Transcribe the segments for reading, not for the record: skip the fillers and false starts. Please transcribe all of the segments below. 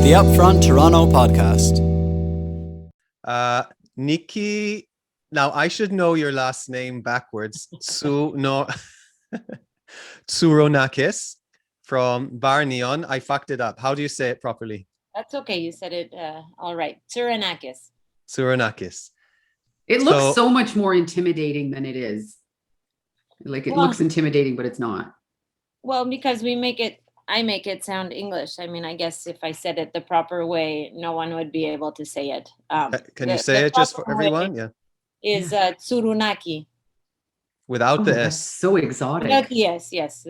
the Upfront Toronto podcast. Niki, now I should know your last name backwards. Tsourounakis from Bar Neon. I fucked it up. How do you say it properly? That's okay. You said it all right. Tsourounakis. Tsourounakis. It looks so much more intimidating than it is. Like it looks intimidating, but it's not. Well, because I make it sound English. I mean, I guess if I said it the proper way, no one would be able to say it. Can you say it just for everyone? Yeah. Is Tsurunaki. Without the that's S. so exotic. Without the S, yes.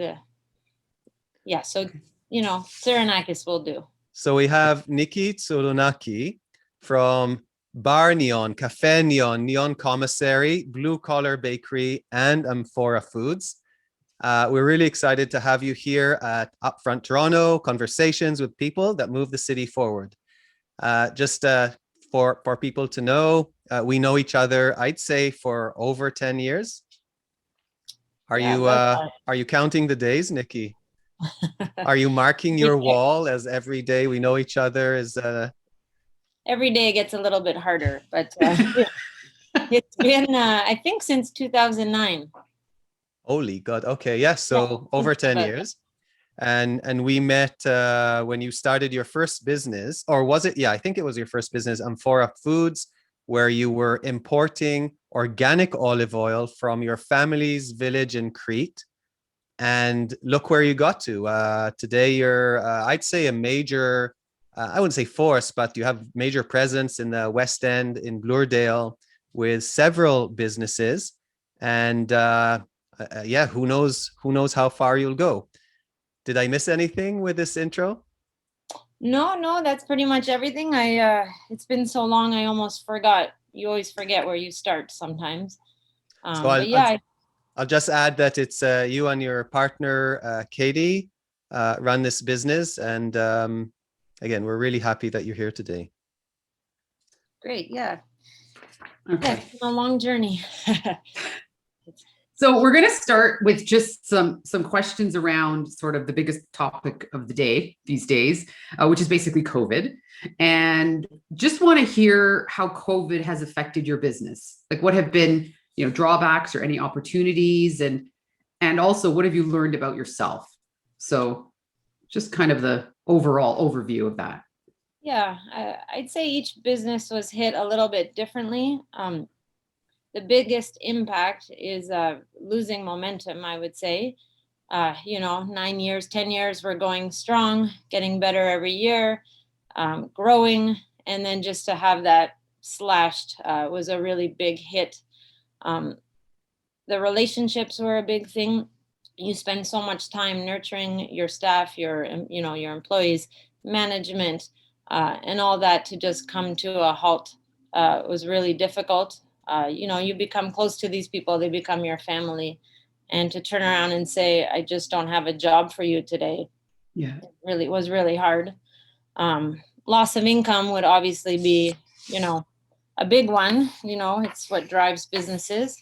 Yeah, so, Tsourounakis will do. So we have Niki Tsourounakis from Bar Neon, Café Neon, Neon Commissary, Blue Collar Bakery, and Amphora Foods. We're really excited to have you here at Upfront Toronto, conversations with people that move the city forward. Just for people to know, we know each other, I'd say, for over 10 years. Are you counting the days, Niki? Are you marking your wall as every day we know each other is Every day gets a little bit harder, but it's been I think since 2009. Holy God. Okay, yes. So over 10 years. And we met when you started your first business, or was it? Yeah, I think it was your first business, Amphora Foods, where you were importing organic olive oil from your family's village in Crete. And look where you got to. Today, you're, I'd say, a major, I wouldn't say force, but you have major presence in the West End, in Bloordale, with several businesses. And who knows how far you'll go. Did I miss anything with this intro? No, that's pretty much everything. It's been so long, I almost forgot. You always forget where you start sometimes. I'll just add that it's you and your partner, Katy, run this business. And again, we're really happy that you're here today. Great, yeah. Okay. Yeah, it's been a long journey. So we're going to start with just some questions around sort of the biggest topic of the day these days, which is basically COVID. And just want to hear how COVID has affected your business. Like what have been, drawbacks or any opportunities, and also what have you learned about yourself? So just kind of the overall overview of that. Yeah, I'd say each business was hit a little bit differently. The biggest impact is losing momentum, I would say. 9 years, 10 years, we're going strong, getting better every year, growing. And then just to have that slashed was a really big hit. The relationships were a big thing. You spend so much time nurturing your staff, your employees, management, and all that to just come to a halt was really difficult. You become close to these people, they become your family. And to turn around and say, I just don't have a job for you today. Yeah, it was really hard. Loss of income would obviously be, a big one. It's what drives businesses.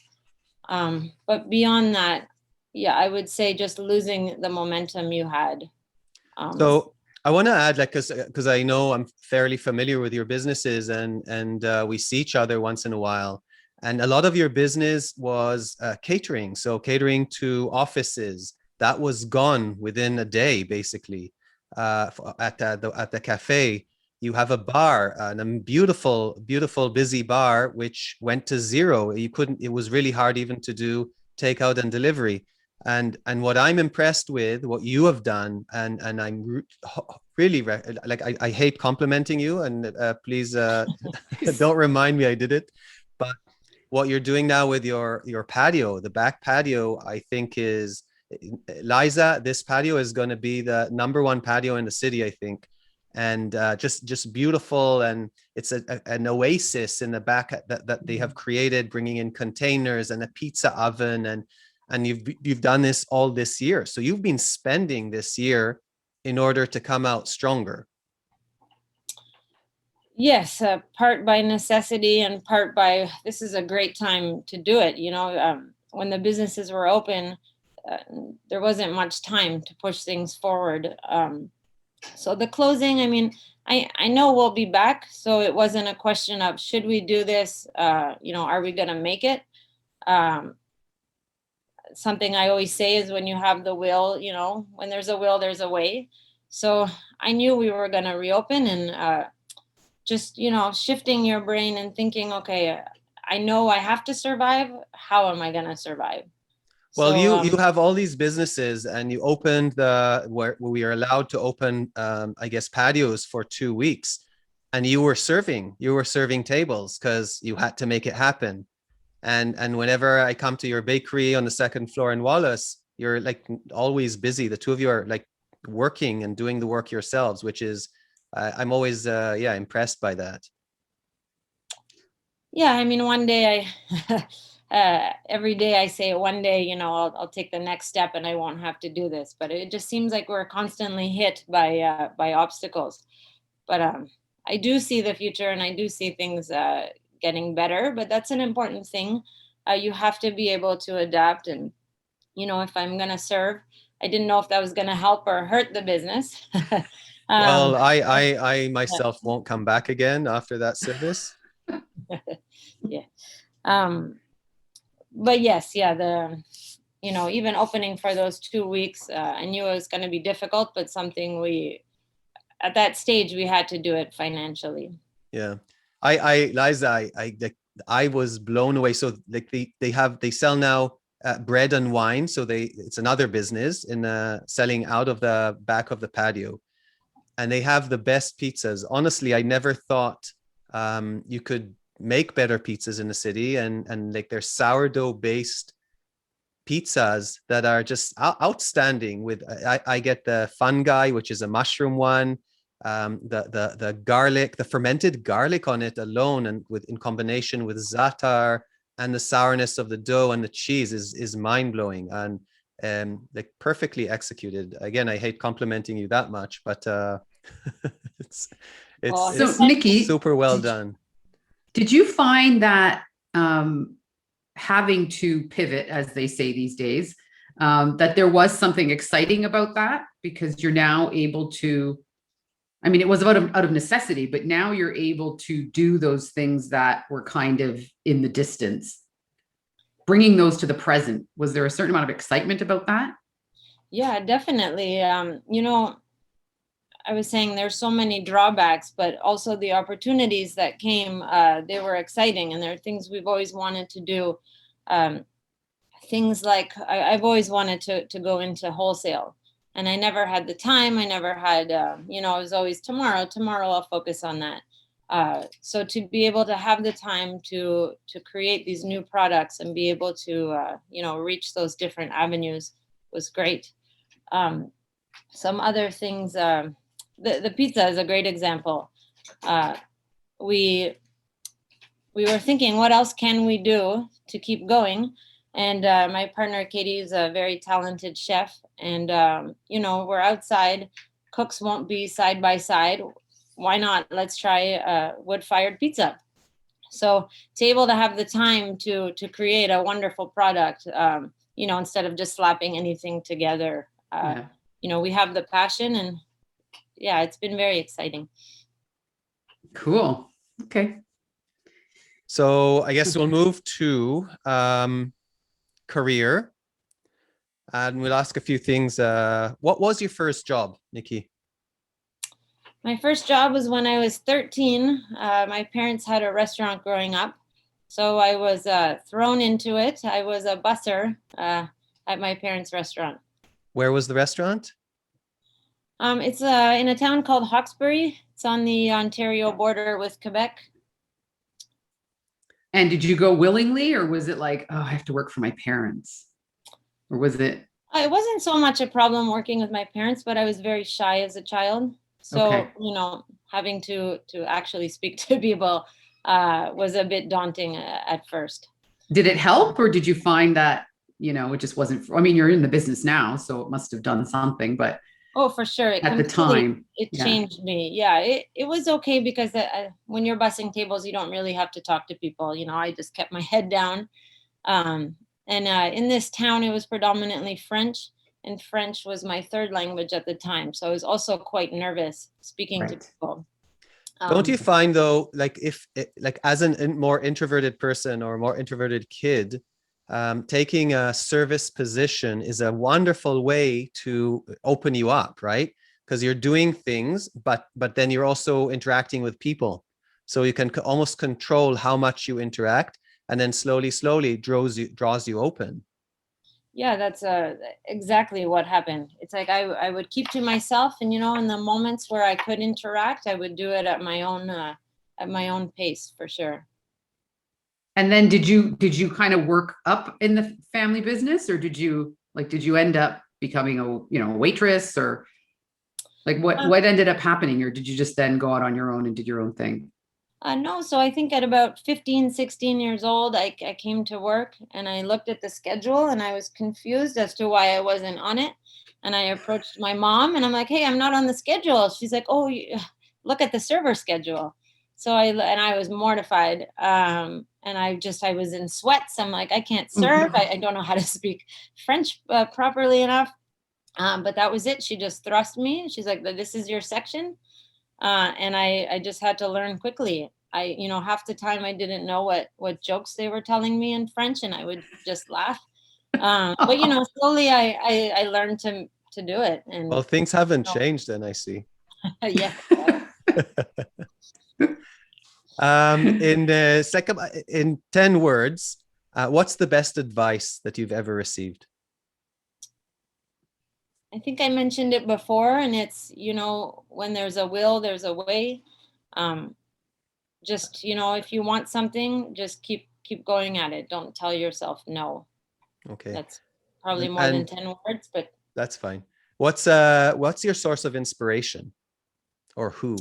But beyond that, I would say just losing the momentum you had. So I want to add, because I know I'm fairly familiar with your businesses, and we see each other once in a while. And a lot of your business was catering. So catering to offices, that was gone within a day, basically. At the cafe, you have a bar, a beautiful, busy bar, which went to zero. It was really hard even to do takeout and delivery. And what I'm impressed with, what you have done, and I'm really I hate complimenting you, and please don't remind me I did it. But what you're doing now with your patio, the back patio, I think is, Liza, this patio is going to be the #1 patio in the city, I think. And just beautiful. And it's an oasis in the back that they have created, bringing in containers and a pizza oven. And you've done this all this year. So you've been spending this year in order to come out stronger. Yes, part by necessity and part by, this is a great time to do it. When the businesses were open, there wasn't much time to push things forward. So the closing, I mean, I know we'll be back. So it wasn't a question of should we do this? Are we going to make it? Something I always say is when you have the will, when there's a will, there's a way. So I knew we were going to reopen, and just, shifting your brain and thinking, okay, I know I have to survive. How am I going to survive? Well, So, you have all these businesses, and you opened where we are allowed to open, I guess, patios for 2 weeks, and you were serving tables because you had to make it happen. And whenever I come to your bakery on the second floor in Wallace, you're like always busy. The two of you are like working and doing the work yourselves, which is I'm always impressed by that. yeah, I mean, one day every day I say one day, I'll take the next step and I won't have to do this. But it just seems like we're constantly hit by obstacles. But I do see the future, and I do see things getting better. But that's an important thing. You have to be able to adapt. And, if I'm going to serve, I didn't know if that was going to help or hurt the business. Well, I myself won't come back again after that service. Yeah. But yes, yeah, even opening for those 2 weeks, I knew it was going to be difficult, but something at that stage, we had to do it financially. Yeah. Liza, I was blown away. So like they sell now bread and wine. So it's another business in selling out of the back of the patio, and they have the best pizzas. Honestly, I never thought you could make better pizzas in the city, and like their sourdough based pizzas that are just outstanding. With I get the fungi, which is a mushroom one, the garlic, the fermented garlic on it alone, and in combination with za'atar and the sourness of the dough and the cheese is mind blowing, and like perfectly executed. Again, I hate complimenting you that much, but it's So Niki, super well done. Did you find that having to pivot, as they say these days, that there was something exciting about that, because you're now able to, I mean, it was out of necessity, but now you're able to do those things that were kind of in the distance, bringing those to the present. Was there a certain amount of excitement about that? Yeah, definitely. I was saying there's so many drawbacks, but also the opportunities that came, they were exciting, and there are things we've always wanted to do. Things like I've always wanted to go into wholesale, and I never had the time. I never had, it was always tomorrow I'll focus on that. So to be able to have the time to create these new products and be able to, reach those different avenues was great. Some other things, the pizza is a great example. We were thinking, what else can we do to keep going? And my partner Katy is a very talented chef, and we're outside. Cooks won't be side by side. Why not? Let's try wood-fired pizza. So to able to have the time to create a wonderful product, instead of just slapping anything together, we have the passion, and yeah, it's been very exciting. Cool. Okay. So I guess we'll move to career, and we'll ask a few things. What was your first job, Niki? My first job was when I was 13. My parents had a restaurant growing up, so I was thrown into it. I was a busser at my parents' restaurant. Where was the restaurant? It's in a town called Hawkesbury. It's on the Ontario border with Quebec. And did you go willingly, or was it like, oh, I have to work for my parents? Or was it? It wasn't so much a problem working with my parents, but I was very shy as a child. So, Okay. Having to actually speak to people was a bit daunting at first. Did it help, or did you find that, it just wasn't, I mean, you're in the business now, so it must have done something, but oh, for sure. At the time, it changed me. Yeah, it was okay, because when you're bussing tables, you don't really have to talk to people. I just kept my head down. And in this town, it was predominantly French. and French was my third language at the time. So I was also quite nervous speaking to Right. people. Don't you find though, like like as more introverted person or more introverted kid, taking a service position is a wonderful way to open you up, right? Because you're doing things, but then you're also interacting with people, so you can almost control how much you interact, and then slowly draws you open. Yeah, that's exactly what happened. It's like I would keep to myself, and in the moments where I could interact, I would do it at my own pace, for sure. And then did you kind of work up in the family business, or did you end up becoming a waitress, or like what ended up happening, or did you just then go out on your own and did your own thing? No, so I think at about 15, 16 years old, I came to work and I looked at the schedule and I was confused as to why I wasn't on it. And I approached my mom and I'm like, hey, I'm not on the schedule. She's like, oh, look at the server schedule. So I was mortified. And I was in sweats. I'm like, I can't serve. I don't know how to speak French properly enough. But that was it. She just thrust me. She's like, this is your section. And I just had to learn quickly. Half the time I didn't know what jokes they were telling me in French, and I would just laugh. But slowly I learned to do it. And Well, things haven't changed, then I see. yeah. In the second, in 10 words, what's the best advice that you've ever received? I think I mentioned it before, and it's, when there's a will, there's a way. Just, if you want something, just keep going at it. Don't tell yourself no. Okay. That's probably more than 10 words, but that's fine. What's your source of inspiration, or who?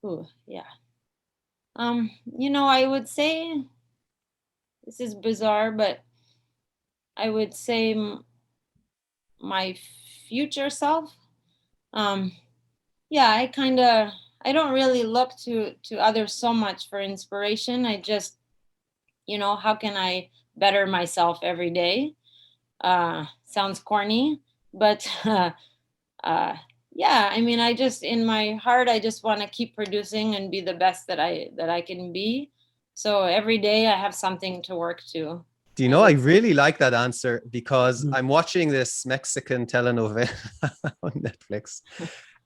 Ooh, yeah. I would say, this is bizarre, but I would say my future self. Yeah, I don't really look to others so much for inspiration. I just, how can I better myself every day? Sounds corny, but yeah, I mean, in my heart, I just want to keep producing and be the best that I can be. So every day I have something to work to. Do you know, I really like that answer, because I'm watching this Mexican telenovela on Netflix,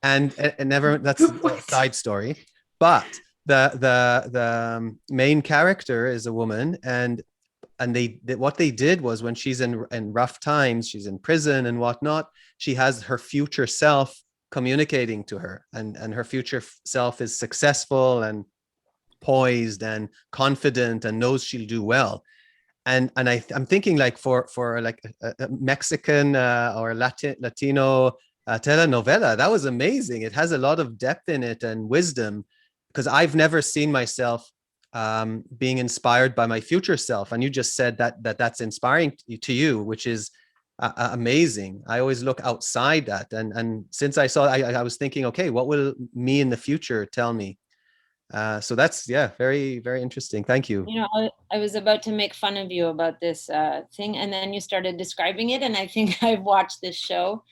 and never, that's a side story, but the main character is a woman, and what they did was, when she's in rough times, she's in prison and whatnot, she has her future self communicating to her, and her future self is successful and poised and confident and knows she'll do well. And I'm thinking, like, for like a Mexican or Latino telenovela, that was amazing. It has a lot of depth in it and wisdom, because I've never seen myself being inspired by my future self, and you just said that's inspiring to you, which is amazing. I always look outside that, and since I saw, I was thinking, okay, what will me in the future tell me? So that's, very, very interesting. Thank you. I was about to make fun of you about this thing, and then you started describing it, and I think I've watched this show.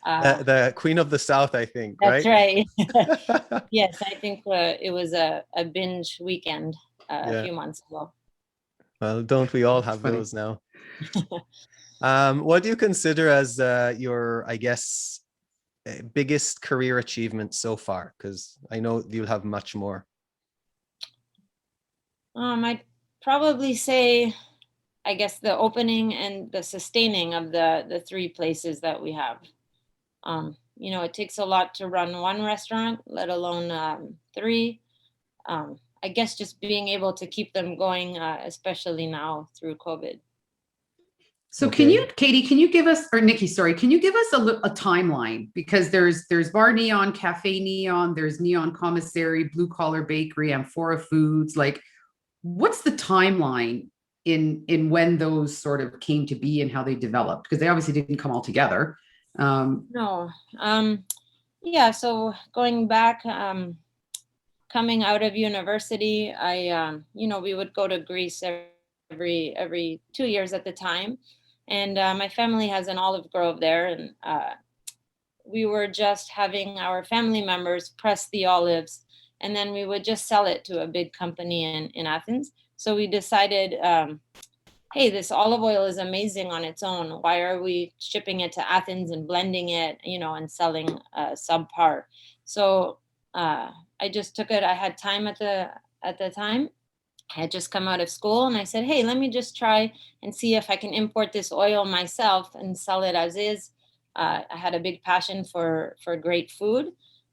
The Queen of the South, I think, that's right? Yes, I think it was a binge weekend a few months ago. Well, don't we all have those now? What do you consider as your, I guess, biggest career achievement so far? Because I know you'll have much more. I'd probably say, I guess, the opening and the sustaining of the 3 places that we have. It takes a lot to run one restaurant, let alone 3. I guess just being able to keep them going, especially now through COVID. So Katy, can you give us, or Niki, sorry, can you give us a timeline? Because there's Bar Neon, Café Neon, there's Neon Commissary, Blue Collar Bakery, Amphora Foods. Like, what's the timeline in when those sort of came to be and how they developed? Because they obviously didn't come all together. No. Yeah, so going back, coming out of university, I we would go to Greece every 2 years at the time. And my family has an olive grove there, and we were just having our family members press the olives, and then we would just sell it to a big company in Athens. So we decided, hey, this olive oil is amazing on its own. Why are we shipping it to Athens and blending it, and selling subpar? So I just took it. I had time at the time. I had just come out of school, and I said, hey, let me just try and see if I can import this oil myself and sell it as is. I had a big passion for great food.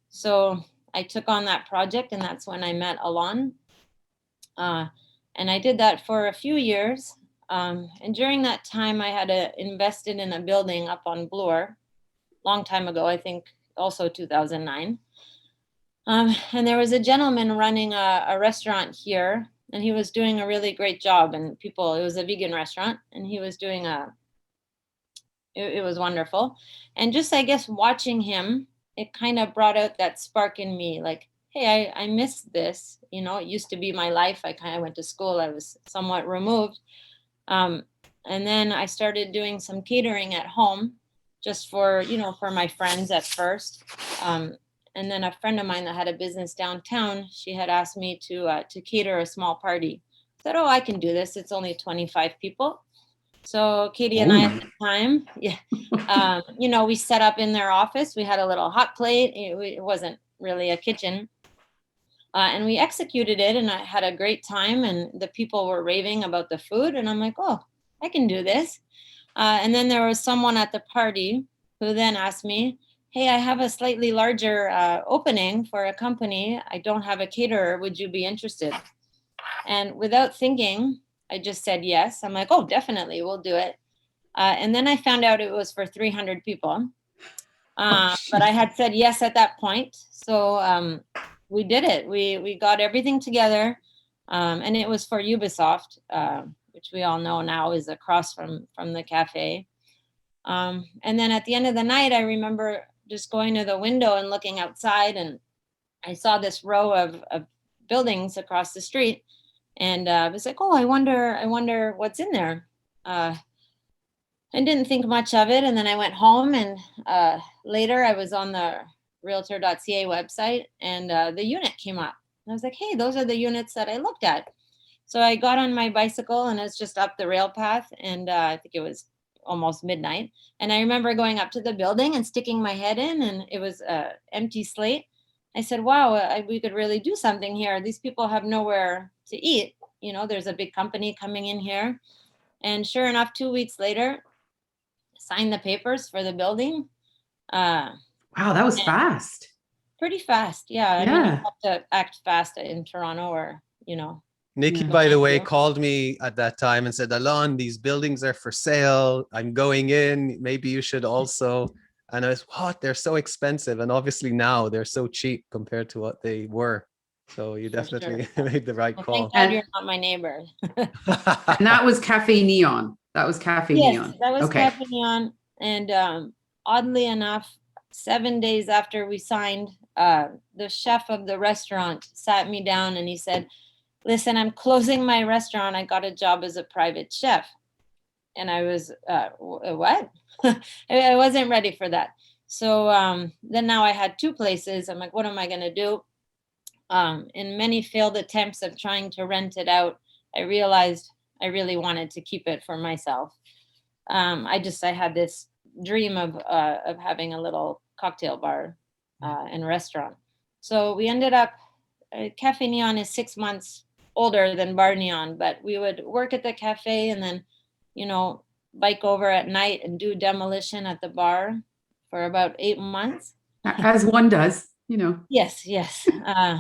So I took on that project, and that's when I met Alon. And I did that for a few years. And during that time, I had invested in a building up on Bloor, long time ago, I think also 2009. And there was a gentleman running a restaurant here, and he was doing a really great job. And it was a vegan restaurant, and he was doing it was wonderful. And just, I guess, watching him, it kind of brought out that spark in me, like, hey, I miss this. It used to be my life. I kind of went to school. I was somewhat removed. And then I started doing some catering at home, just for my friends at first. And then a friend of mine that had a business downtown, she had asked me to cater a small party. I said, oh, I can do this. It's only 25 people. So Katy and I at the time, we set up in their office. We had a little hot plate. It wasn't really a kitchen. And we executed it, and I had a great time, and the people were raving about the food. And I'm like, oh, I can do this. And then there was someone at the party who then asked me, hey, I have a slightly larger opening for a company. I don't have a caterer. Would you be interested? And without thinking, I just said yes. I'm like, oh, definitely, we'll do it. And then I found out it was for 300 people. But I had said yes at that point. So we did it. We got everything together. And it was for Ubisoft, which we all know now is across from the cafe. And then at the end of the night, I remember just going to the window and looking outside, and I saw this row of buildings across the street, and I was like, oh, I wonder what's in there. I didn't think much of it, and then I went home, and later I was on the realtor.ca website, and the unit came up. And I was like, hey, those are the units that I looked at. So I got on my bicycle, and it's just up the rail path, and I think it was almost midnight. And I remember going up to the building and sticking my head in, and it was an empty slate. I said, wow, we could really do something here. These people have nowhere to eat. There's a big company coming in here. And sure enough, 2 weeks later, signed the papers for the building. Wow, that was fast. Pretty fast. Yeah. I mean, you have to act fast in Toronto, or, Niki, by the way, called me at that time and said, Alon, these buildings are for sale. I'm going in. Maybe you should also. And I was, what? They're so expensive. And obviously now they're so cheap compared to what they were. So you definitely made the right call. Thank God you're not my neighbor. And that was Café Neon. That was Café Neon. That was Café Neon. And oddly enough, 7 days after we signed, the chef of the restaurant sat me down and he said, listen, I'm closing my restaurant. I got a job as a private chef. And I was, what? I wasn't ready for that. So then now I had two places. I'm like, what am I going to do? In many failed attempts of trying to rent it out, I realized I really wanted to keep it for myself. I had this dream of having a little cocktail bar and restaurant. So we ended up, Café Neon is 6 months older than Bar Neon, but we would work at the cafe and then, bike over at night and do demolition at the bar for about 8 months. As one does, Yes.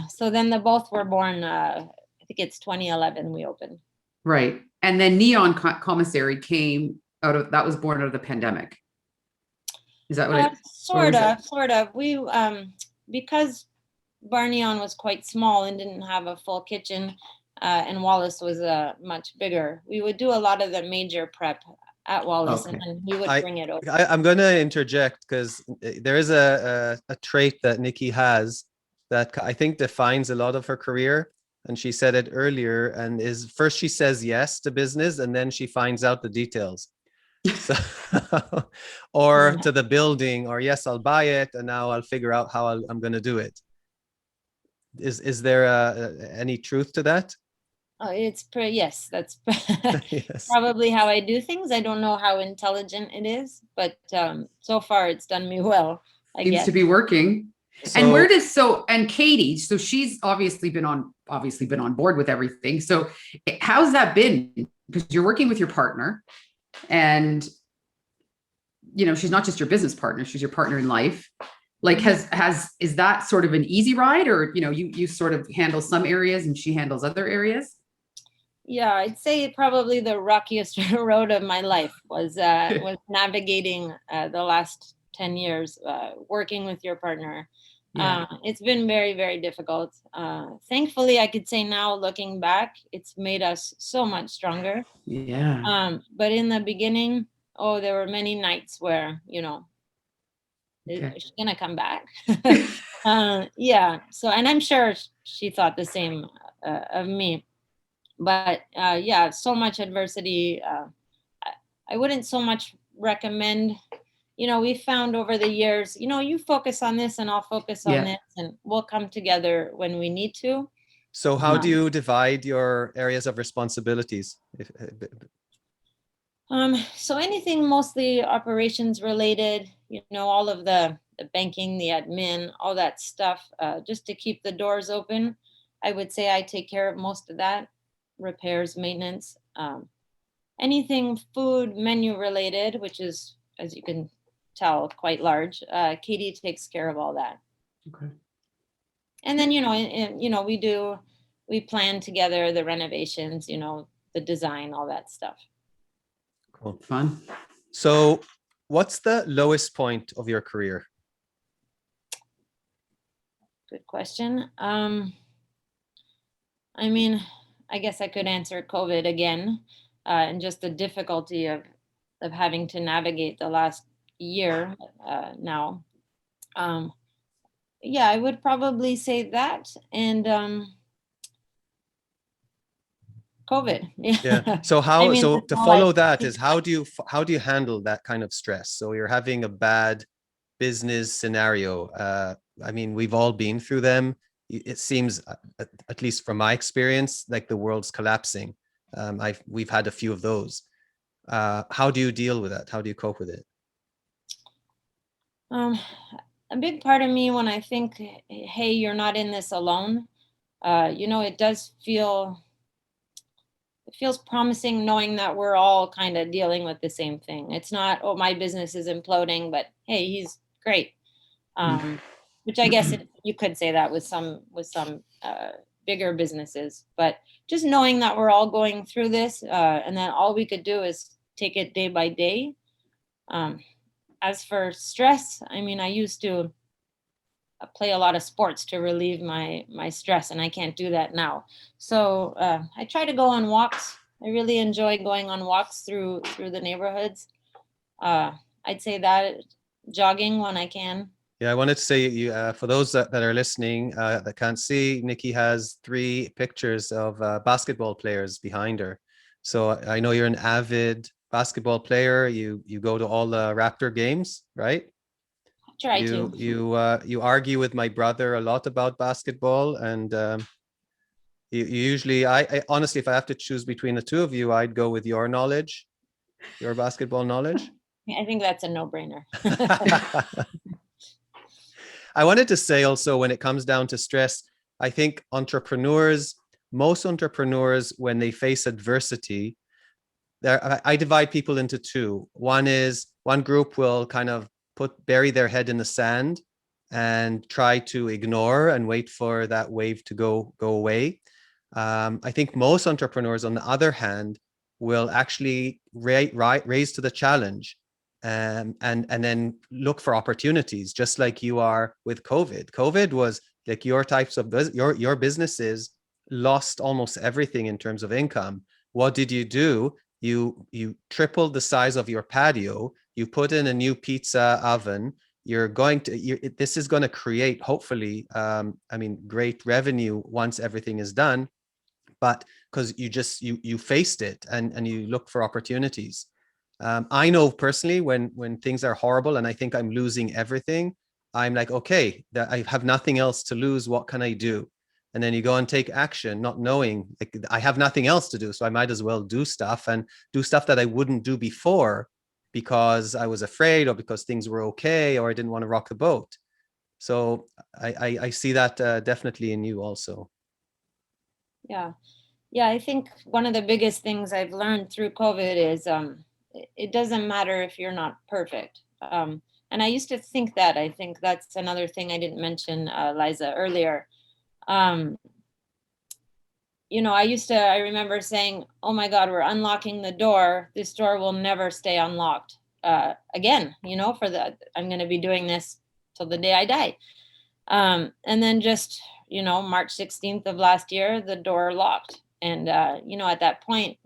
So then the both were born, I think it's 2011 we opened. Right. And then Neon Commissary came that was born out of the pandemic. Is that what it? Sort of. We, because Bar Neon was quite small and didn't have a full kitchen, and Wallace was much bigger, we would do a lot of the major prep at Wallace, and then we would bring it over. I'm going to interject because there is a trait that Niki has that I think defines a lot of her career. And she said it earlier, and is first she says yes to business and then she finds out the details. So, or to the building, or yes, I'll buy it, and now I'll figure out how I'm going to do it. Is there any truth to that? Oh, it's pretty, yes, that's Yes. probably how I do things. I don't know how intelligent it is, but so far it's done me well, I Seems guess. to be working. And where does and Katy, so she's obviously been on board with everything. So how's that been? Because you're working with your partner, and she's not just your business partner, she's your partner in life. Like is that sort of an easy ride, or you sort of handle some areas and she handles other areas? Yeah, I'd say probably the rockiest road of my life was navigating the last 10 years working with your partner. Yeah. It's been very, very difficult. Thankfully, I could say now, looking back, it's made us so much stronger. Yeah. But in the beginning, there were many nights where, she's gonna come back. Yeah. So, and I'm sure she thought the same of me. But yeah, so much adversity. I wouldn't so much recommend. We found over the years, you focus on this and I'll focus on this, and we'll come together when we need to. So how do you divide your areas of responsibilities? So anything mostly operations related, all of the banking, the admin, all that stuff, just to keep the doors open. I would say I take care of most of that, repairs, maintenance, anything food menu related, which is, as you can tell, quite large. Katy takes care of all that. Okay. And then, we plan together the renovations, the design, all that stuff. Cool. Fun. So what's the lowest point of your career? Good question. I mean, I guess I could answer COVID again, and just the difficulty of having to navigate the last year now. Yeah, I would probably say that, and COVID. Yeah. So to follow that is how do you handle that kind of stress? So you're having a bad business scenario. I mean, we've all been through them. It seems, at least from my experience, like the world's collapsing. We've had a few of those. How do you deal with that? How do you cope with it? A big part of me, when I think, hey, you're not in this alone, it does feel, it feels promising knowing that we're all kind of dealing with the same thing. It's not, oh, my business is imploding, but hey, he's great. Which I guess you could say that with some bigger businesses, but just knowing that we're all going through this, and that all we could do is take it day by day. As for stress, I mean, I used to play a lot of sports to relieve my stress, and I can't do that now. So I try to go on walks. I really enjoy going on walks through the neighborhoods. I'd say that, jogging when I can. Yeah, I wanted to say, for those that are listening that can't see, Niki has 3 pictures of basketball players behind her. So I know you're an avid basketball player. You go to all the Raptor games, right? Try to. You argue with my brother a lot about basketball, and you usually, I honestly, if I have to choose between the two of you, I'd go with your basketball knowledge. I think that's a no-brainer. I wanted to say also, when it comes down to stress, I think most entrepreneurs, when they face adversity, I divide people into 2. One group will kind of bury their head in the sand and try to ignore and wait for that wave to go away. I think most entrepreneurs, on the other hand, will actually raise to the challenge, and then look for opportunities, just like you are with COVID. COVID was like your businesses lost almost everything in terms of income. What did you do? You tripled the size of your patio. You put in a new pizza oven. This is going to create, hopefully, great revenue once everything is done. But because you faced it, and you look for opportunities. I know personally when things are horrible and I think I'm losing everything, I'm like, okay, that I have nothing else to lose. What can I do? And then you go and take action, not knowing like I have nothing else to do, so I might as well do stuff and do stuff that I wouldn't do before because I was afraid or because things were okay or I didn't want to rock the boat. So I see that definitely in you also. Yeah. Yeah, I think one of the biggest things I've learned through COVID is it doesn't matter if you're not perfect. And I used to think that. I think that's another thing I didn't mention, Liza, earlier. Um, I remember saying, oh my God, we're unlocking the door. This door will never stay unlocked again, I'm going to be doing this till the day I die. And then just, March 16th of last year, the door locked. And, at that point,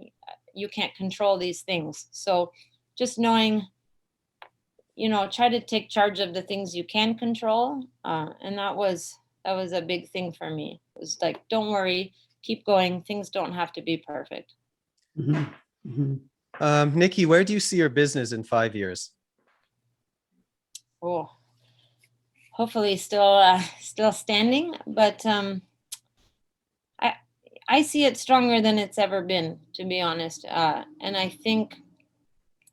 you can't control these things. So just knowing, try to take charge of the things you can control. And that was a big thing for me. It was like, don't worry, keep going. Things don't have to be perfect. Mm-hmm. Mm-hmm. Niki, where do you see your business in 5 years? Oh, hopefully still standing, but I see it stronger than it's ever been, to be honest. And I think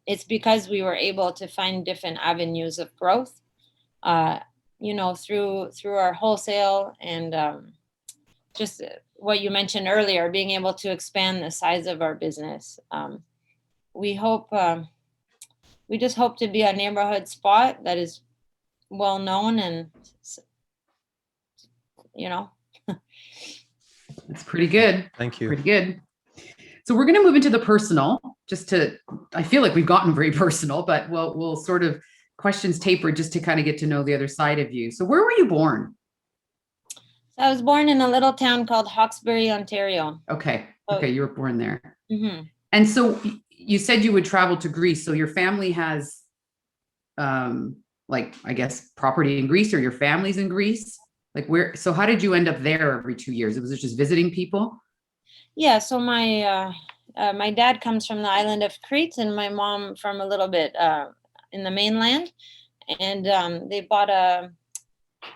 it's because we were able to find different avenues of growth, through our wholesale and just what you mentioned earlier, being able to expand the size of our business. We just hope to be a neighborhood spot that is well known and, That's pretty good. Thank you. Pretty good. So we're going to move into the personal. I feel like we've gotten very personal, but we'll sort of questions tapered just to kind of get to know the other side of you. So where were you born? So I was born in a little town called Hawkesbury, Ontario. Okay. Okay. You were born there. Mm-hmm. And so you said you would travel to Greece. So your family has, I guess, property in Greece, or your family's in Greece? So how did you end up there every 2 years? Was it just visiting people? Yeah. So my dad comes from the island of Crete and my mom from a little bit in the mainland. And they bought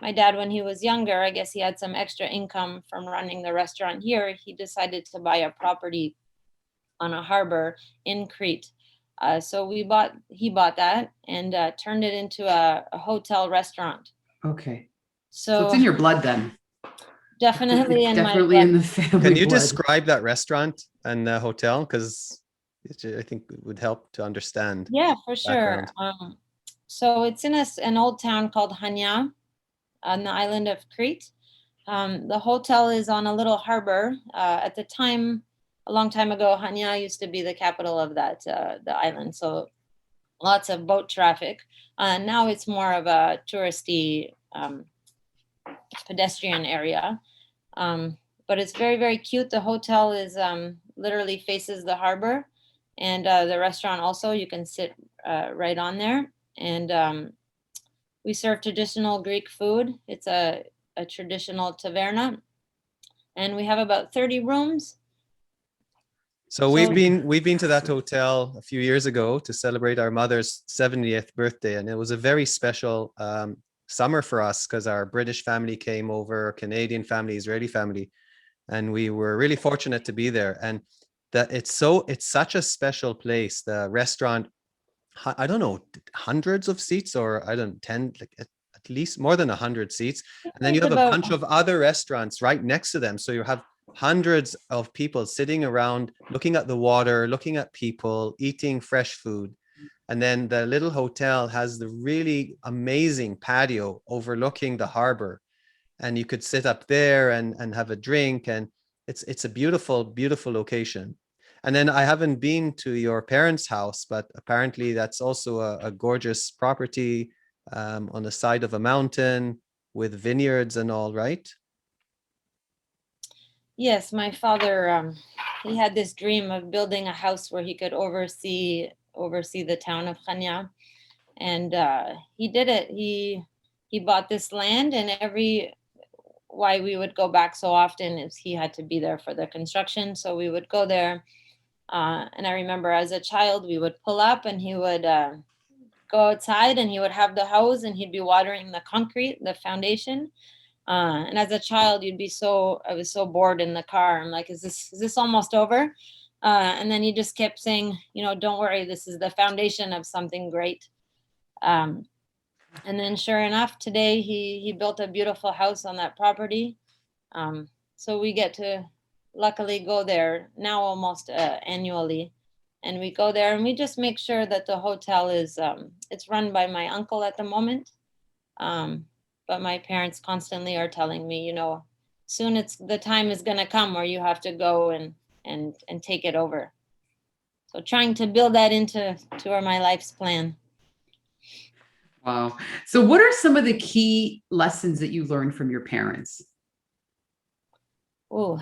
my dad, when he was younger, I guess he had some extra income from running the restaurant here. He decided to buy a property on a harbor in Crete. So he bought that and turned it into a hotel restaurant. Okay. So it's in your blood then. Definitely in my blood. In the family. Can you blood. describe that restaurant and the hotel? Because I think it would help to understand. Yeah, for sure. So it's in an old town called Hania on the island of Crete. The hotel is on a little harbor. At the time, a long time ago, Hania used to be the capital of the island. So lots of boat traffic. Now it's more of a touristy pedestrian area. But it's very, very cute. The hotel is literally faces the harbor, and the restaurant also, you can sit right on there. And we serve traditional Greek food. It's a traditional taverna, and we have about 30 rooms. So we've been to that hotel a few years ago to celebrate our mother's 70th birthday, and it was a very special summer for us because our British family came over, Canadian family, Israeli family, and we were really fortunate to be there. And that it's such a special place. The restaurant, I don't know, hundreds of seats, or I don't 10, like at least more than 100 seats. And then you have a bunch of other restaurants right next to them. So you have hundreds of people sitting around, looking at the water, looking at people, eating fresh food. And then the little hotel has the really amazing patio overlooking the harbor. And you could sit up there and have a drink. And it's a beautiful, beautiful location. And then I haven't been to your parents' house, but apparently that's also a gorgeous property on the side of a mountain with vineyards and all, right? Yes, my father, he had this dream of building a house where he could oversee the town of Chania. And he did it. He bought this land, and why we would go back so often is he had to be there for the construction. So we would go there. And I remember as a child, we would pull up and he would go outside and he would have the hose and he'd be watering the concrete, the foundation. And as a child, I was so bored in the car. I'm like, is this almost over? And then he just kept saying, don't worry, this is the foundation of something great. And then sure enough, today he built a beautiful house on that property. So we get to luckily go there now almost annually. And we go there and we just make sure that the hotel is, it's run by my uncle at the moment. But my parents constantly are telling me, soon the time is going to come where you have to go and take it over. So trying to build that into my life's plan. Wow. So what are some of the key lessons that you learned from your parents? Oh,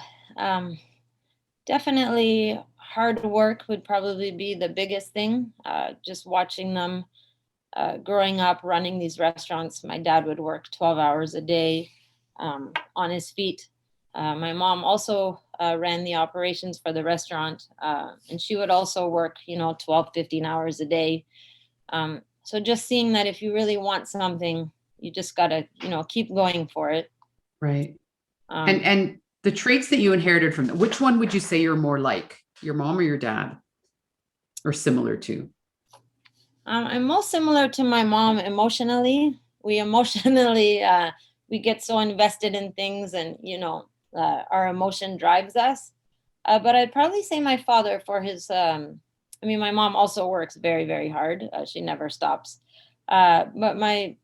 definitely hard work would probably be the biggest thing. Just watching them growing up running these restaurants. My dad would work 12 hours a day on his feet. My mom also ran the operations for the restaurant, and she would also work 12, 15 hours a day. So just seeing that if you really want something, you just gotta keep going for it. Right. And the traits that you inherited from them, which one would you say you're more like, your mom or your dad, or similar to? I'm most similar to my mom emotionally. We emotionally, we get so invested in things and, our emotion drives us. But I'd probably say my father for his, my mom also works very, very hard. She never stops. But my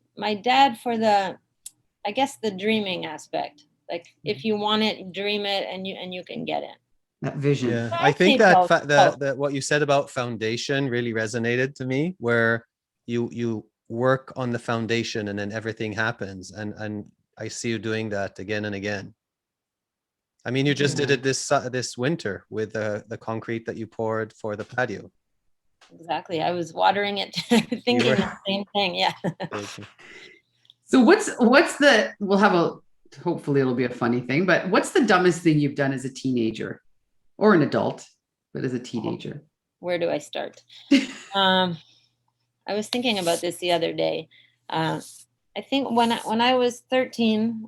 dad for I guess the dreaming aspect. Like if you want it, dream it and you can get it. That vision. Yeah, But I I'd think say that both. that what you said about foundation really resonated to me, where you work on the foundation and then everything happens, and I see you doing that again and again. I mean, you just did it this winter with the concrete that you poured for the patio. Exactly. I was watering it, thinking the same thing. Yeah. So hopefully it'll be a funny thing, but what's the dumbest thing you've done as a teenager or an adult, but as a teenager? Where do I start? I was thinking about this the other day. I think when I was 13,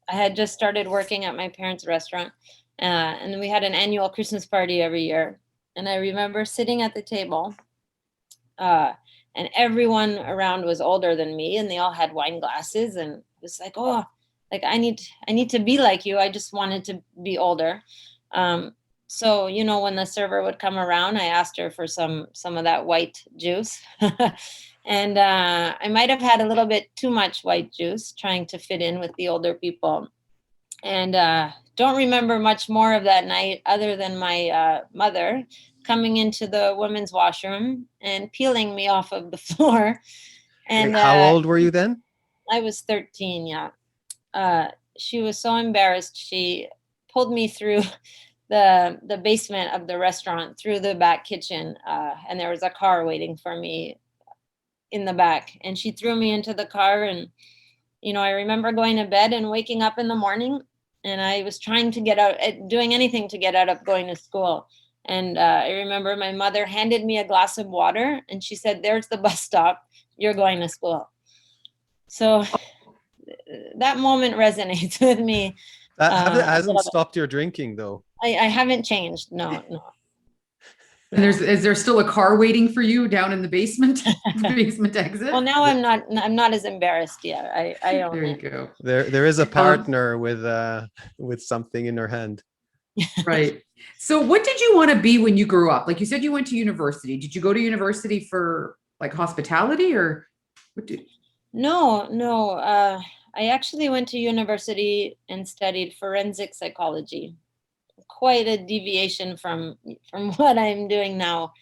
I had just started working at my parents' restaurant, and we had an annual Christmas party every year. And I remember sitting at the table, and everyone around was older than me, and they all had wine glasses, and it was like, oh, like I need to be like you. I just wanted to be older. So, when the server would come around, I asked her for some of that white juice. And I might have had a little bit too much white juice trying to fit in with the older people. And don't remember much more of that night other than my mother coming into the women's washroom and peeling me off of the floor. And how old were you then? I was 13, yeah. She was so embarrassed. She pulled me through the basement of the restaurant, through the back kitchen, and there was a car waiting for me in the back, and she threw me into the car. And I remember going to bed and waking up in the morning, and I was trying to get out, doing anything to get out of going to school. And I remember my mother handed me a glass of water, and she said, "There's the bus stop, you're going to school." So that moment resonates with me. That hasn't stopped your drinking though. I haven't changed. No. And is there still a car waiting for you down in the basement exit? Well, now I'm not as embarrassed yet. I own there you it. go. There is a partner with something in her hand. Right. So what did you want to be when you grew up? Like you said, you went to university. Did you go to university for like hospitality or what did? No. I actually went to university and studied forensic psychology. Quite a deviation from what I'm doing now.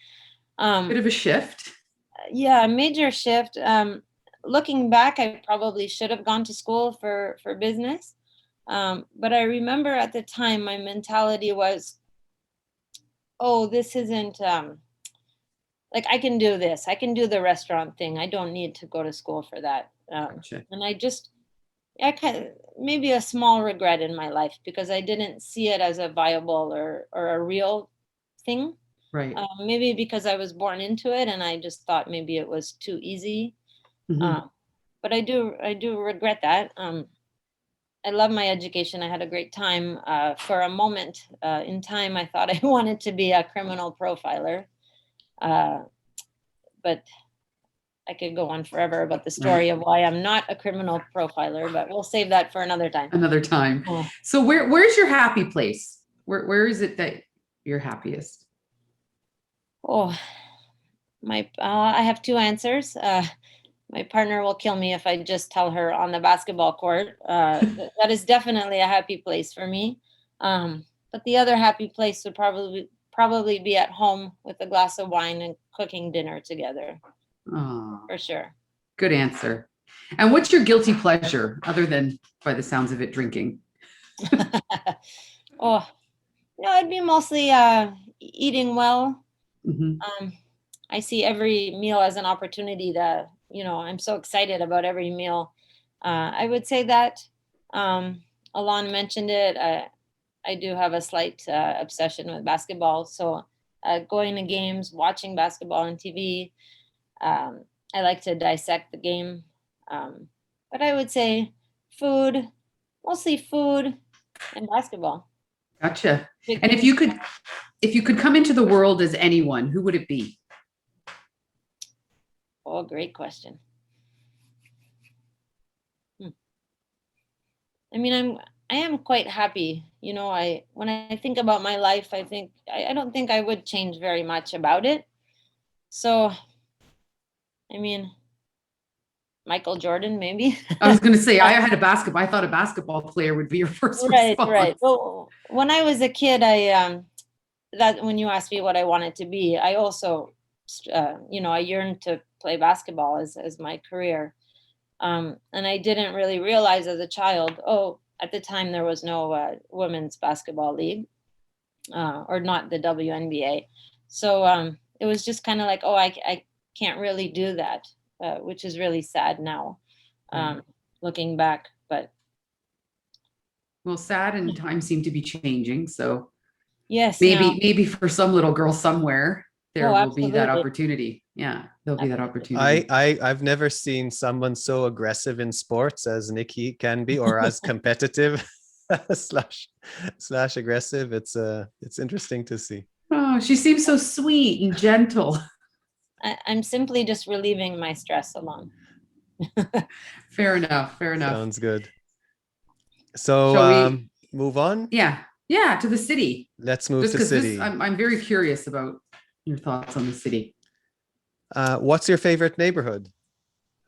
Bit of a shift. Yeah, a major shift. Looking back, I probably should have gone to school for business. But I remember at the time my mentality was, oh, this isn't like I can do this. I can do the restaurant thing. I don't need to go to school for that. Gotcha. And I kind of, maybe a small regret in my life because I didn't see it as a viable or a real thing. Right. Maybe because I was born into it and I just thought maybe it was too easy. Mhm. But I do regret that. I love my education. I had a great time. For a moment in time, I thought I wanted to be a criminal profiler. But I could go on forever about the story of why I'm not a criminal profiler, but we'll save that for another time. Another time. Oh, So where's your happy place? Where is it that you're happiest? oh, I have two answers. My partner will kill me if I just tell her on the basketball court. That is definitely a happy place for me. But the other happy place would probably be at home with a glass of wine and cooking dinner together, Oh, for sure. good answer. And what's your guilty pleasure, other than, by the sounds of it, drinking? Oh, no, it'd be mostly eating well. Mhm. I see every meal as an opportunity to, I'm so excited about every meal. I would say that. Alon mentioned it. I do have a slight obsession with basketball. So going to games, watching basketball on TV. I like to dissect the game. But I would say food, mostly food and basketball. Gotcha. Big And things. if you could come into the world as anyone, who would it be? Oh, great question. I mean, I am quite happy. When I think about my life, I don't think I would change very much about it. So, I mean, Michael Jordan, maybe. I was going to say, I thought a basketball player would be your first Right. response. Well, when I was a kid, that when you asked me what I wanted to be, I also, I yearned to play basketball as my career. And I didn't really realize as a child, at the time there was no women's basketball league, or not the WNBA. So it was just kind of like, I can't really do that, which is really sad now, looking back. But Well, sad and times seem to be changing. So yes, now, maybe for some little girl somewhere, there will be that absolutely. opportunity. Yeah, there'll be that Absolutely. opportunity. I've never seen someone so aggressive in sports as Nikki can be, or as competitive slash aggressive. It's interesting to see. Oh, she seems so sweet and gentle. I'm simply just relieving my stress alone. Fair enough. Fair enough. Sounds good. So Shall we? move on. Yeah, to the city. Let's move Just to because city. I'm very curious about your thoughts on the city. What's your favorite neighborhood,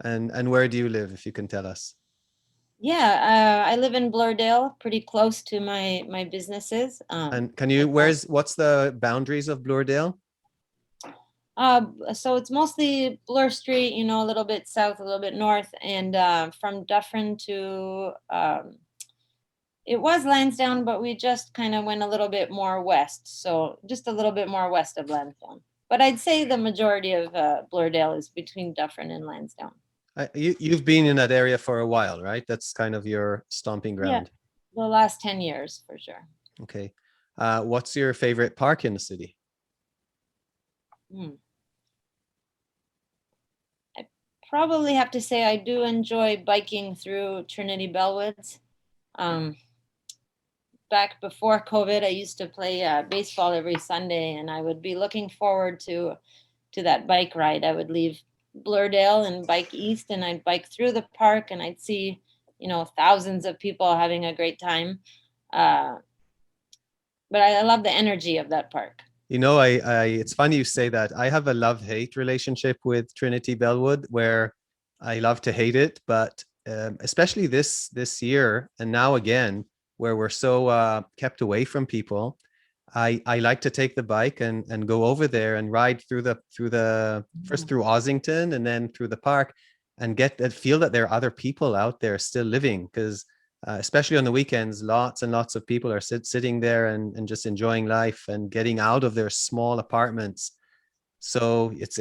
and where do you live, if you can tell us? Yeah, I live in Blurdale, pretty close to my businesses. And can you, what's the boundaries of Blurdale? So it's mostly Bloor Street, a little bit south, a little bit north, and from Dufferin to it was Lansdowne, but we just kind of went a little bit more west, so just a little bit more west of Lansdowne. But I'd say the majority of Blurdale is between Dufferin and Lansdowne. You've been in that area for a while, right? That's kind of your stomping ground. Yeah, the last 10 years for sure. Okay. What's your favorite park in the city? I probably have to say I do enjoy biking through Trinity Bellwoods. Back before COVID, I used to play baseball every Sunday, and I would be looking forward to that bike ride. I would leave Blurdale and bike east, and I'd bike through the park, and I'd see, thousands of people having a great time. But I love the energy of that park. It's funny you say that. I have a love-hate relationship with Trinity Bellwood, where I love to hate it, but especially this year and now again, where we're so kept away from people, I like to take the bike and go over there and ride through the first through Ossington and then through the park, and feel that there are other people out there still living, because especially on the weekends, lots and lots of people are sitting there and just enjoying life and getting out of their small apartments. So it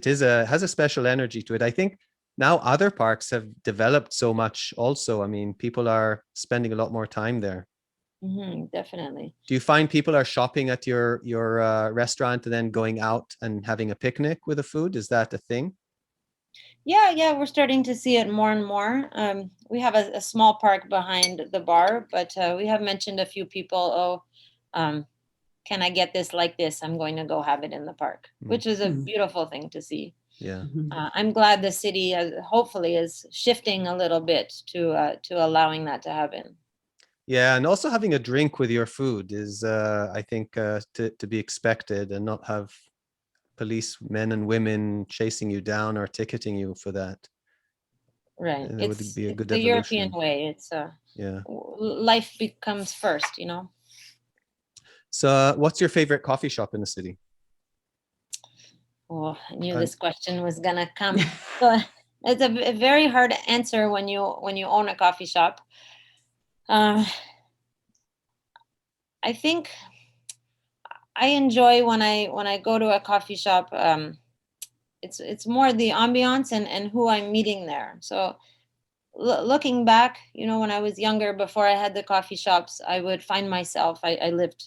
has a special energy to it. I think now other parks have developed so much also. I mean, people are spending a lot more time there. Definitely. Do you find people are shopping at your restaurant and then going out and having a picnic with the food? Is that a thing? Yeah, we're starting to see it more and more. We have a small park behind the bar, but we have mentioned a few people, can I get this like this? I'm going to go have it in the park, which is a beautiful thing to see. Yeah. I'm glad the city hopefully is shifting a little bit to allowing that to happen. Yeah, and also having a drink with your food is, I think, to be expected, and not have police men and women chasing you down or ticketing you for that. Right. That would be a It's good the European evolution. way. It's Yeah. life becomes first, you know. So, what's your favorite coffee shop in the city? Oh, I knew And this question was gonna come. So it's a very hard answer when you own a coffee shop. Uh, I think I enjoy when I go to a coffee shop. It's more the ambiance and who I'm meeting there. So looking back, you know, when I was younger, before I had the coffee shops, I would find myself. I lived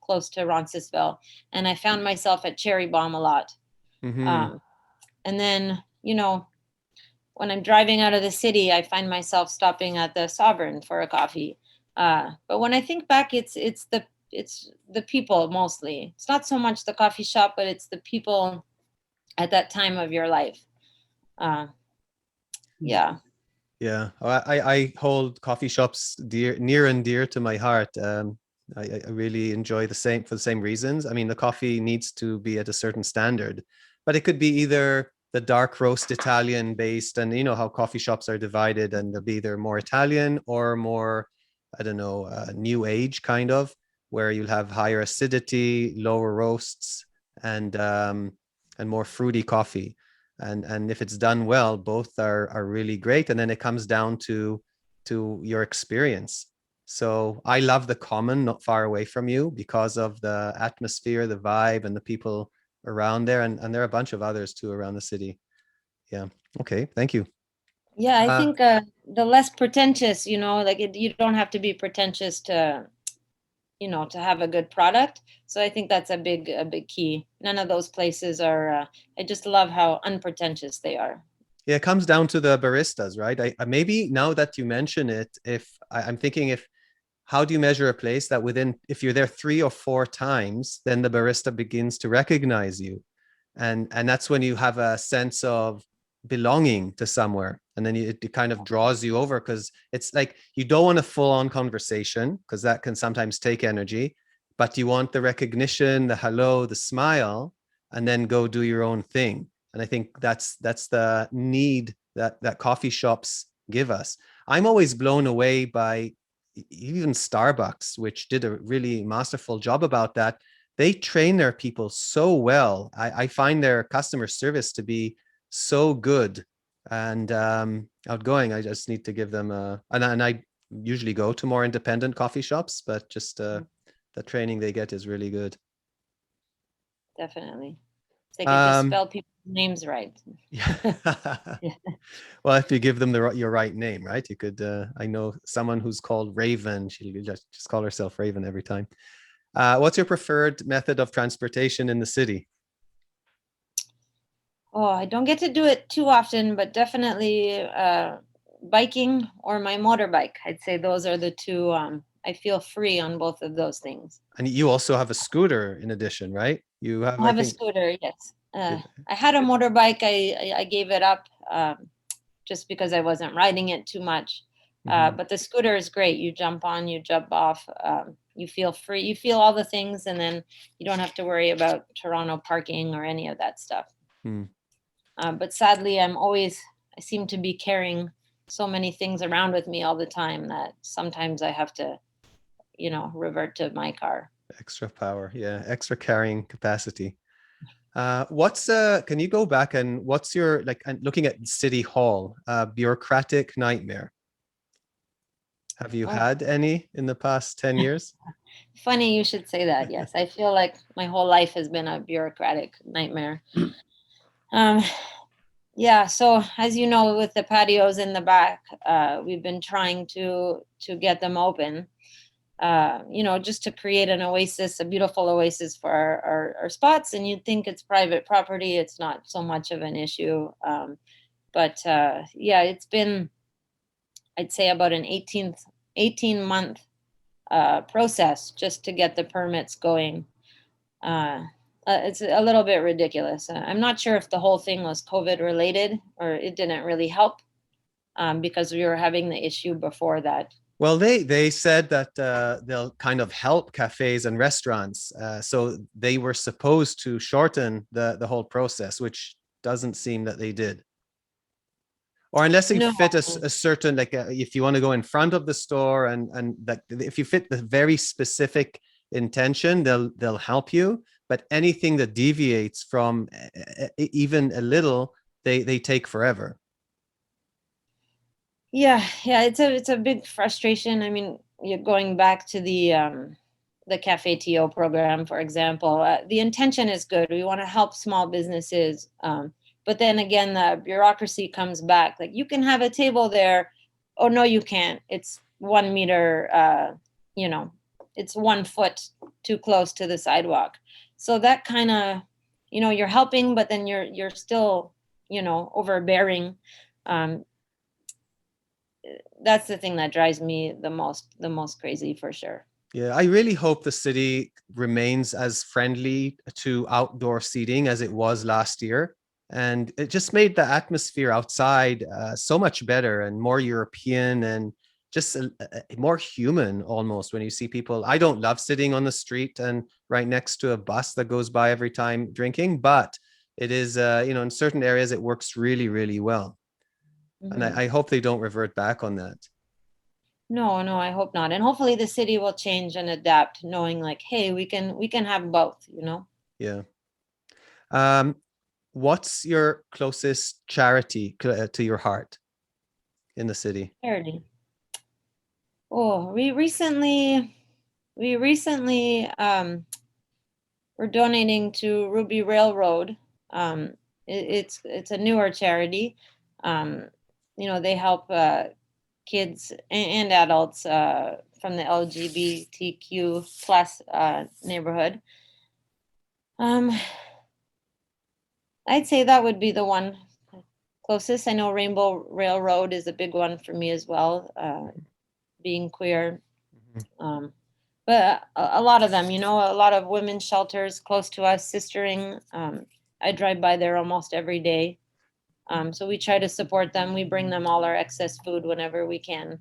close to Roncesvalles, and I found myself at Cherry Bomb a lot. Mhm. Um, and then, you know, when I'm driving out of the city, I find myself stopping at the Sovereign for a coffee. But when I think back, it's the people mostly. It's not so much the coffee shop, but it's the people at that time of your life. Uh, yeah. Yeah, I hold coffee shops near and dear to my heart. I really enjoy for the same reasons. I mean, the coffee needs to be at a certain standard, but it could be either the dark roast Italian based, and you know how coffee shops are divided, and they'll be either more Italian or more, I don't know, new age kind of, where you'll have higher acidity, lower roasts, and more fruity coffee. And if it's done well, both are really great, and then it comes down to your experience. So I love the Common, not far away from you, because of the atmosphere, the vibe, and the people around there, and there are a bunch of others too around the city. Yeah. Okay, thank you. Yeah, I uh think the less pretentious, you know, like you don't have to be pretentious to, you know, to have a good product. So I think that's a big key. None of those places are. I just love how unpretentious they are. yeah, it comes down to the baristas, right? I maybe now that you mention it, if I'm thinking, if how do you measure a place that within, if you're there 3 or 4 times, then the barista begins to recognize you, and that's when you have a sense of belonging to somewhere, and then it kind of draws you over, because it's like you don't want a full-on conversation, because that can sometimes take energy, but you want the recognition, the hello, the smile, and then go do your own thing. And I think that's the need that coffee shops give us. I'm always blown away by even Starbucks, which did a really masterful job about that. They train their people so well. I find their customer service to be so good and outgoing. I just need to give them and I usually go to more independent coffee shops, but just the training they get is really good. Definitely. They could just Um, spell people's names right. yeah. Yeah. Well, if you give them your right name, right? You could. I know someone who's called Raven. She'll just call herself Raven every time. What's your preferred method of transportation in the city? Oh, I don't get to do it too often, but definitely biking or my motorbike. I'd say those are the two. I feel free on both of those things. And you also have a scooter in addition, right? You have, I I have a think. scooter, yes. Yeah. I had a motorbike. I gave it up just because I wasn't riding it too much. Mhm. But the scooter is great. You jump on, you jump off. You feel free. You feel all the things, and then you don't have to worry about Toronto parking or any of that stuff. Mm. But sadly, I seem to be carrying so many things around with me all the time that sometimes I have to, you know, revert to my car. Extra power, yeah, extra carrying capacity. What's can you go back, and what's your, like, and looking at City Hall, bureaucratic nightmare? Have you Oh, had any in the past 10 years? funny you should say that. Yes, I feel like my whole life has been a bureaucratic nightmare. Um, yeah, so as you know, with the patios in the back, we've been trying to get them open. just to create an oasis, a beautiful oasis for our spots. And you'd think it's private property. It's not so much of an issue. But yeah, it's been, I'd say, about an 18-month process just to get the permits going. It's a little bit ridiculous. I'm not sure if the whole thing was COVID related or it didn't really help because we were having the issue before that. Well, they said that they'll kind of help cafes and restaurants. So they were supposed to shorten the whole process, which doesn't seem that they did. Or unless you No. fit a certain, like if you want to go in front of the store and that if you fit the very specific intention, they'll help you. But anything that deviates from even a little, they take forever. Yeah, it's a big frustration. I mean, you're going back to the Café TO program, for example. The intention is good. We want to help small businesses. But then again, the bureaucracy comes back. Like, you can have a table there. Oh, no, you can't. It's 1 meter, it's 1 foot too close to the sidewalk. So that kind of, you're helping, but then you're still, overbearing. That's the thing that drives me the most crazy, for sure. Yeah, I really hope the city remains as friendly to outdoor seating as it was last year. And it just made the atmosphere outside so much better and more European and just more human almost when you see people. I don't love sitting on the street and right next to a bus that goes by every time drinking, but it is, in certain areas, it works really, really well. And I hope they don't revert back on that. No, I hope not. And hopefully the city will change and adapt, knowing like, hey, we can have both, Yeah. What's your closest charity to your heart in the city? Charity. Oh, we recently we're donating to Ruby Railroad. It's a newer charity. They help kids and adults from the LGBTQ plus neighborhood. I'd say that would be the one closest. I know Rainbow Railroad is a big one for me as well, being queer. But a lot of them, a lot of women's shelters close to us, sistering. I drive by there almost every day. So we try to support them. We bring them all our excess food whenever we can.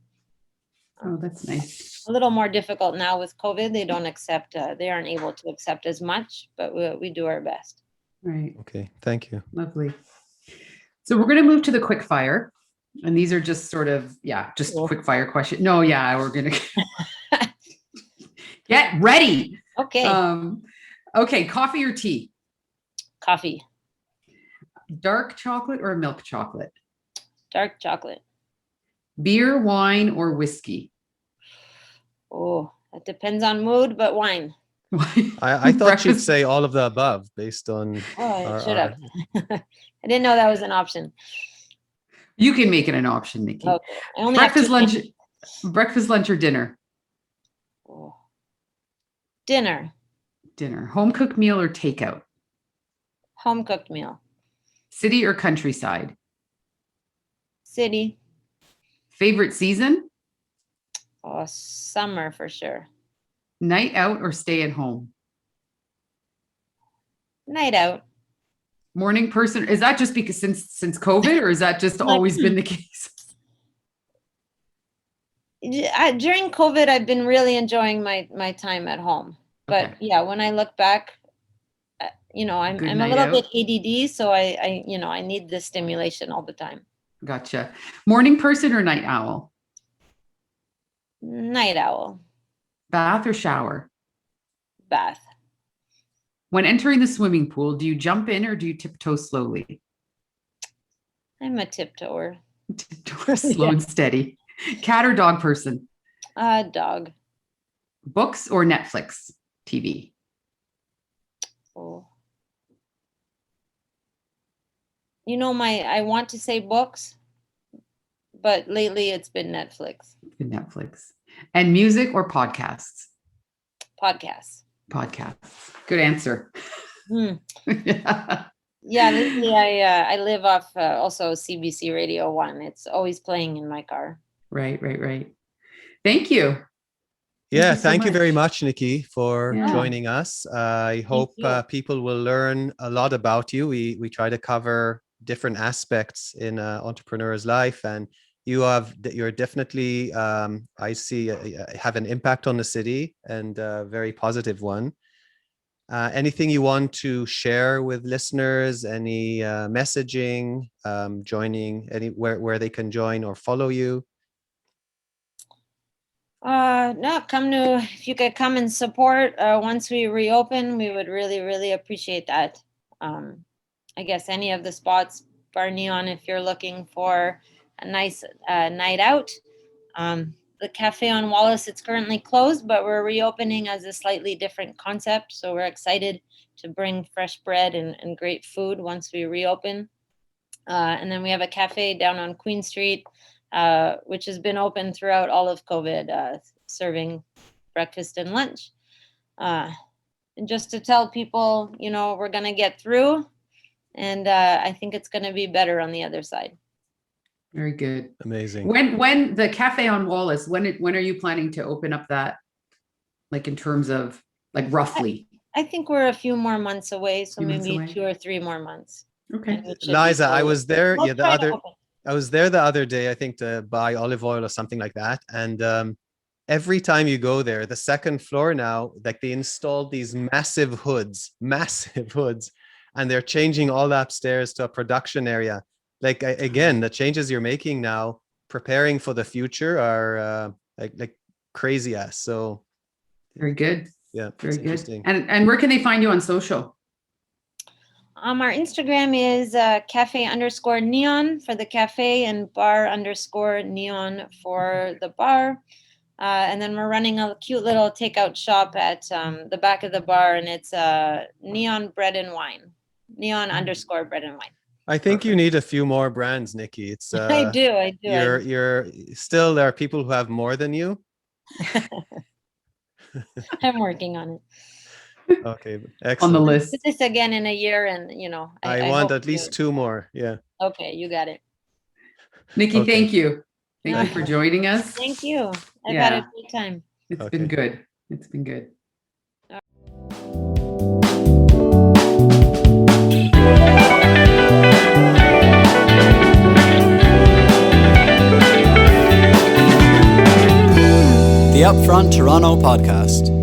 Oh, that's nice. A little more difficult now with COVID. They aren't able to accept as much, but we do our best. Right. Okay, thank you. Lovely. So we're going to move to the quick fire. And these are just sort of, Cool. quick fire question. No, we're going to get ready. Okay. Okay, coffee or tea? Coffee. Dark chocolate or milk chocolate? Dark chocolate. Beer, wine, or whiskey? Oh, it depends on mood, but wine. I thought she'd say all of the above based on. Oh, I should have. I didn't know that was an option. You can make it an option, Niki. Okay. I only Breakfast, have breakfast, lunch, or dinner? Oh. Dinner. Dinner. Home cooked meal or takeout? Home cooked meal. City or countryside? City. Favorite season? Oh, summer for sure. Night out or stay at home? Night out. Morning person. Is that just because since COVID, or is that just always been the case? During COVID, I've been really enjoying my time at home. But Okay. yeah, when I look back, I'm a little bit ADD, so I need the stimulation all the time. Gotcha. Morning person or night owl? Night owl. Bath or shower? Bath. When entering the swimming pool, do you jump in or do you tiptoe slowly? I'm a tiptoer. Slow and steady. Cat or dog person? Dog. Books or Netflix TV? Oh. I want to say books, but lately it's been Netflix. Netflix. And music or podcasts? Podcasts. Podcasts. Good answer. Yeah, lately I live off also CBC Radio 1. It's always playing in my car. Right. Thank you. Yeah, so thank you very much. much, Niki, for Yeah. joining us. I hope you. people will learn a lot about you. We try to cover different aspects in an entrepreneur's life, and you're definitely I see have an impact on the city, and a very positive one. Anything you want to share with listeners? Any messaging, joining anywhere where they can join or follow you? No, if you could come and support once we reopen, we would really, really appreciate that. I guess any of the spots, Bar Neon, if you're looking for a nice night out. The Cafe on Wallace, it's currently closed, but we're reopening as a slightly different concept. So we're excited to bring fresh bread and great food once we reopen. And then we have a cafe down on Queen Street, which has been open throughout all of COVID, serving breakfast and lunch. And just to tell people, we're going to get through, and I think it's going to be better on the other side. Very good. Amazing. When the Cafe on Wallace, when are you planning to open up that, like in terms of like roughly? I think we're a few more months away, so Few months maybe away. 2 or 3 more months. Okay. Liza, I was there. We'll Yeah, try to open. I was there the other day, I think, to buy olive oil or something like that. And every time you go there, the second floor now, like they installed these massive hoods, and they're changing all the upstairs to a production area. Like again, the changes you're making now, preparing for the future, are like crazy ass. So Very good. yeah, Very it's good. interesting. And where can they find you on social? Our Instagram is cafe_neon for the cafe and bar_neon for the bar. And then we're running a cute little takeout shop at the back of the bar, and it's neon bread and wine. Neon_bread and wine. I think you need a few more brands, Niki. It's I do. You're still, there are people who have more than you. I'm working on it. Okay, On excellent. the list. Do this again in a year, and I want hope at least to. 2 more. Yeah. Okay, you got it. Niki, Okay. thank you. Thank you for joining us. Thank you. I've had a great time. It's been good. It's been good. The Upfront Toronto podcast.